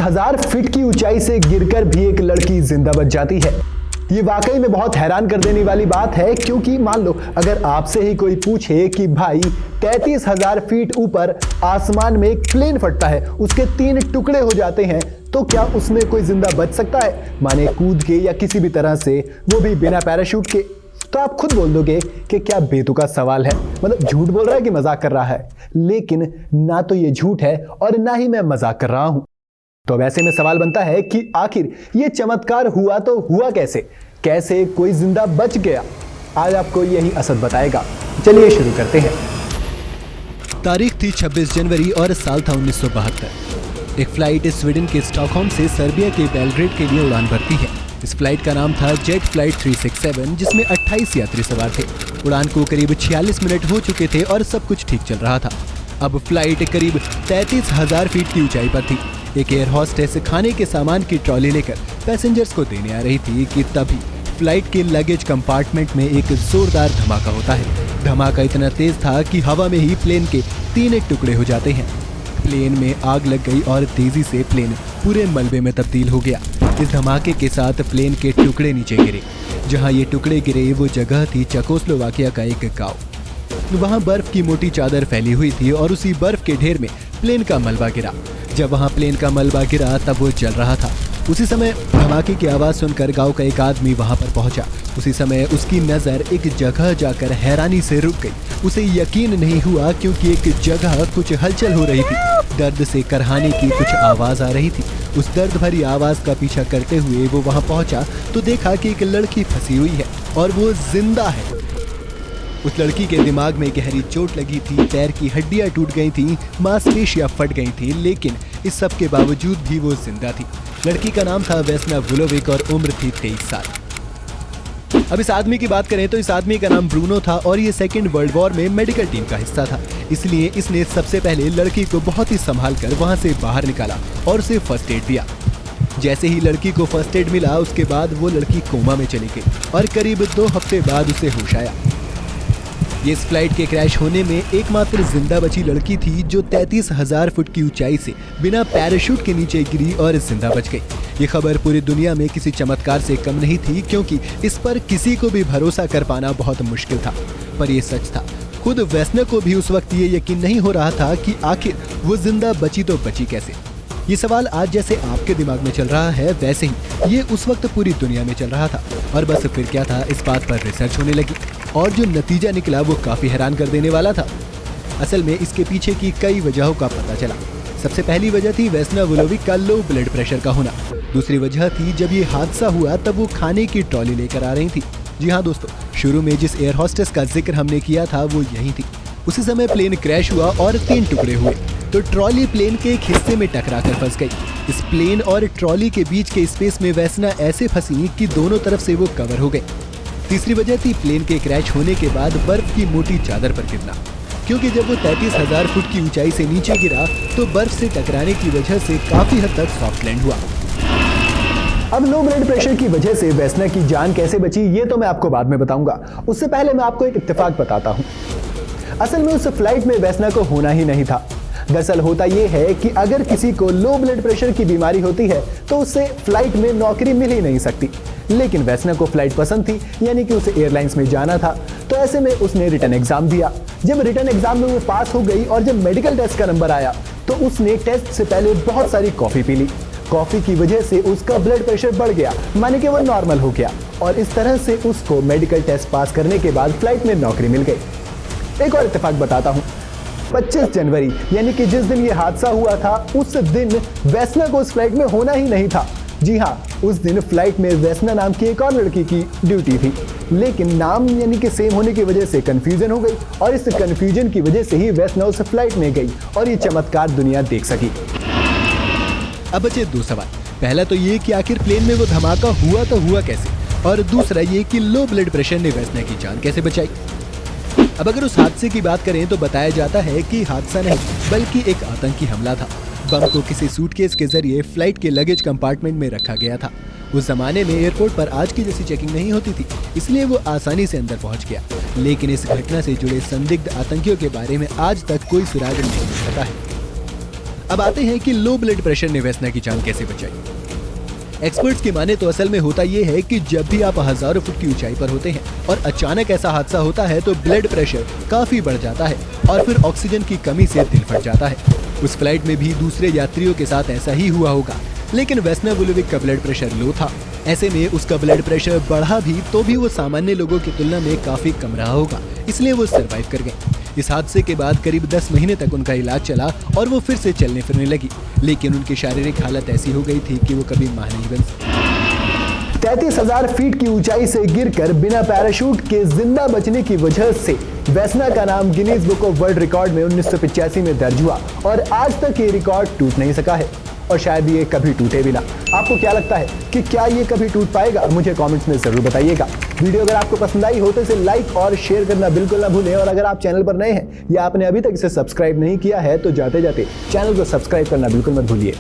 33,000 feet की ऊंचाई से गिरकर भी एक लड़की जिंदा बच जाती है। ये वाकई में बहुत हैरान कर देने वाली बात है, क्योंकि मान लो अगर आपसे ही कोई पूछे कि भाई 33,000 फीट ऊपर आसमान में एक प्लेन फटता है, उसके 3 टुकड़े हो जाते हैं, तो क्या उसमें कोई जिंदा बच सकता है, माने कूद के या किसी भी तरह से, वो भी बिना पैराशूट के? तो आप खुद बोल दोगे कि क्या बेतुका सवाल है, मतलब झूठ बोल रहा है कि मजाक कर रहा है। लेकिन ना तो ये झूठ है और ना ही मैं मजाक कर रहा हूं। तो अब ऐसे में सवाल बनता है कि आखिर ये चमत्कार हुआ तो हुआ कैसे, कैसे कोई जिंदा बच गया? आज आपको यही असद बताएगा। चलिए शुरू करते हैं। तारीख थी 26 जनवरी और साल था 1972। एक फ्लाइट स्वीडन के स्टॉकहोम से सर्बिया के बेलग्रेड के लिए उड़ान भरती है। इस फ्लाइट का नाम था जेट फ्लाइट 367, जिसमें 28 यात्री सवार थे। उड़ान को करीब 46 मिनट हो चुके थे और सब कुछ ठीक चल रहा था। अब फ्लाइट करीब 33,000 फीट की ऊंचाई पर थी। एक एयर होस्टेस खाने के सामान की ट्रॉली लेकर पैसेंजर्स को देने आ रही थी कि तभी फ्लाइट के लगेज कंपार्टमेंट में एक जोरदार धमाका होता है। धमाका इतना तेज था कि हवा में ही प्लेन के 3 टुकड़े हो जाते हैं। प्लेन में आग लग गई और तेजी से प्लेन पूरे मलबे में तब्दील हो गया। इस धमाके के साथ प्लेन के टुकड़े नीचे गिरे। जहां ये टुकड़े गिरे वो जगह थी चेकोस्लोवाकिया का एक गांव। वहां बर्फ की मोटी चादर फैली हुई थी और उसी बर्फ के ढेर में प्लेन का मलबा गिरा। जब वहां प्लेन का मलबा गिरा तब वो जल रहा था। उसी समय धमाके की आवाज सुनकर गांव का एक आदमी वहां पर पहुंचा। उसी समय उसकी नजर एक जगह जाकर हैरानी से रुक गई। उसे यकीन नहीं हुआ, क्योंकि एक जगह कुछ हलचल हो रही थी। दर्द से करहाने की कुछ आवाज आ रही थी। उस दर्द भरी आवाज का पीछा करते हुए वो वहां पहुंचा तो देखा कि एक लड़की फंसी हुई है और वो जिंदा है। उस लड़की के दिमाग में गहरी चोट लगी थी, पैर की हड्डियां टूट गई थी, मांसपेशियां फट गई थी, लेकिन इस सब के बावजूद भी वो जिंदा थी। लड़की का नाम था वेस्ना वुलोविक और उम्र थी 23 साल। अब इस आदमी की बात करें तो इस आदमी का नाम ब्रूनो था और ये सेकेंड वर्ल्ड वॉर में मेडिकल टीम का हिस्सा था। इसलिए इसने सबसे पहले लड़की को बहुत ही संभाल कर वहां से बाहर निकाला और उसे फर्स्ट एड दिया। जैसे ही लड़की को फर्स्ट एड मिला, उसके बाद वो लड़की कोमा में चली गई और करीब 2 हफ्ते बाद उसे होश आया। ये इस फ्लाइट के क्रैश होने में एकमात्र जिंदा बची लड़की थी, जो 33,000 फुट की ऊंचाई से बिना पैराशूट के नीचे गिरी और जिंदा बच गई। ये खबर पूरी दुनिया में किसी चमत्कार से कम नहीं थी, क्योंकि इस पर किसी को भी भरोसा कर पाना बहुत मुश्किल था। पर ये सच था। खुद वेस्ना को भी उस वक्त ये यकीन नहीं हो रहा था कि आखिर वो जिंदा बची तो बची कैसे। ये सवाल आज जैसे आपके दिमाग में चल रहा है, वैसे ही ये उस वक्त पूरी दुनिया में चल रहा था। और बस फिर क्या था, इस बात पर रिसर्च होने लगी और जो नतीजा निकला वो काफी हैरान कर देने वाला था। असल में इसके पीछे की कई वजहों का पता चला। सबसे पहली वजह थी वेस्ना वुलोविक का लो ब्लड प्रेशर का होना। दूसरी वजह थी, जब ये हादसा हुआ तब वो खाने की ट्रॉली लेकर आ रही थी। जी हाँ दोस्तों, शुरू में जिस एयर होस्टेस का जिक्र हमने किया था वो यही थी। उसी समय प्लेन क्रैश हुआ और 3 टुकड़े हुए, तो ट्रॉली प्लेन के एक हिस्से में टकरा कर फंस गई। इस प्लेन और ट्रॉली के बीच के स्पेस में वेस्ना ऐसे फंसी कि दोनों तरफ से वो कवर हो गई। तीसरी वजह थी प्लेन के क्रैश होने के बाद बर्फ की मोटी चादर पर गिरना, क्योंकि जब वो 33,000 फुट की ऊंचाई से नीचे गिरा तो बर्फ से टकराने की वजह से काफी हद तक सॉफ्ट लैंड हुआ। अब लो ब्लड प्रेशर की वजह से वेस्ना की जान कैसे बची, ये तो मैं आपको बाद में बताऊंगा। उससे पहले मैं आपको एक इत्तेफाक बताता हूँ। असल में उस फ्लाइट में वेस्ना को होना ही नहीं था। दरअसल होता यह है कि अगर किसी को लो ब्लड प्रेशर की बीमारी होती है तो उससे फ्लाइट में नौकरी मिल ही नहीं सकती। लेकिन वेस्ना को फ्लाइट पसंद थी, यानी कि उसे एयरलाइंस में जाना था, तो ऐसे में उसने रिटर्न एग्जाम दिया। जब रिटर्न एग्जाम में वो पास हो गई और जब मेडिकल टेस्ट का नंबर आया तो उसने टेस्ट से पहले बहुत सारी कॉफी पी ली। कॉफी की वजह से उसका ब्लड प्रेशर बढ़ गया, माने कि वो नॉर्मल हो गया, और इस तरह से उसको मेडिकल टेस्ट पास करने के बाद फ्लाइट में नौकरी मिल गई। एक और इत्तेफाक बताता हूँ। 25 जनवरी यानी कि जिस दिन ये हादसा हुआ था, उस दिन वेस्ना को उस फ्लाइट में होना ही नहीं था। जी हाँ, उस दिन फ्लाइट में वेस्ना नाम की एक और लड़की की ड्यूटी थी, लेकिन नाम यानी कि सेम होने की वजह से कंफ्यूजन हो गई और इस कंफ्यूजन की वजह से ही वेस्ना उस फ्लाइट में गई और ये चमत्कार दुनिया देख सकी। अब बचे 2 सवाल। पहला तो ये कि आखिर प्लेन में वो धमाका हुआ तो हुआ कैसे, और दूसरा ये कि लो ब्लड प्रेशर ने वेस्ना की जान कैसे बचाई। अब अगर उस हादसे की बात करें तो बताया जाता है कि हादसा नहीं बल्कि एक आतंकी हमला था। बम को किसी सूटकेस के जरिए फ्लाइट के लगेज कंपार्टमेंट में रखा गया था। उस जमाने में एयरपोर्ट पर आज की जैसी चेकिंग नहीं होती थी, इसलिए वो आसानी से अंदर पहुंच गया। लेकिन इस घटना से जुड़े संदिग्ध आतंकियों के बारे में आज तक कोई सुराग नहीं मिल सका है। अब आते हैं कि लो ब्लड प्रेशर ने वेसना की जान कैसे बचाई। एक्सपर्ट्स की माने तो असल में होता यह है कि जब भी आप हजारों फुट की ऊंचाई पर होते हैं और अचानक ऐसा हादसा होता है तो ब्लड प्रेशर काफी बढ़ जाता है और फिर ऑक्सीजन की कमी से दिल फट जाता है। उस फ्लाइट में भी दूसरे यात्रियों के साथ ऐसा ही हुआ होगा, लेकिन वेस्ना वुलोविक का ब्लड प्रेशर लो था। ऐसे में उसका ब्लड प्रेशर बढ़ा भी तो भी वो सामान्य लोगों की तुलना में काफी कम रहा होगा, इसलिए वो सरवाइव कर गए। इस हादसे के बाद करीब 10 महीने तक उनका इलाज चला और वो फिर से चलने फिरने लगी, लेकिन उनकी शारीरिक हालत ऐसी हो गई थी कि वो कभी मां नहीं बन सकती। 33,000 फीट की ऊंचाई से गिरकर बिना पैराशूट के जिंदा बचने की वजह से वेस्ना का नाम Guinness book of world record में 1985 में दर्ज हुआ और आज तक ये रिकॉर्ड टूट नहीं सका है और शायद ये कभी टूटे भी ना। आपको क्या लगता है कि क्या ये कभी टूट पाएगा? मुझे कमेंट्स में जरूर बताइएगा। वीडियो अगर आपको पसंद आई हो तो इसे लाइक और शेयर करना बिल्कुल ना भूलें और अगर आप चैनल पर नए हैं या आपने अभी तक इसे सब्सक्राइब नहीं किया है तो जाते जाते चैनल को सब्सक्राइब करना बिल्कुल मत भूलिए।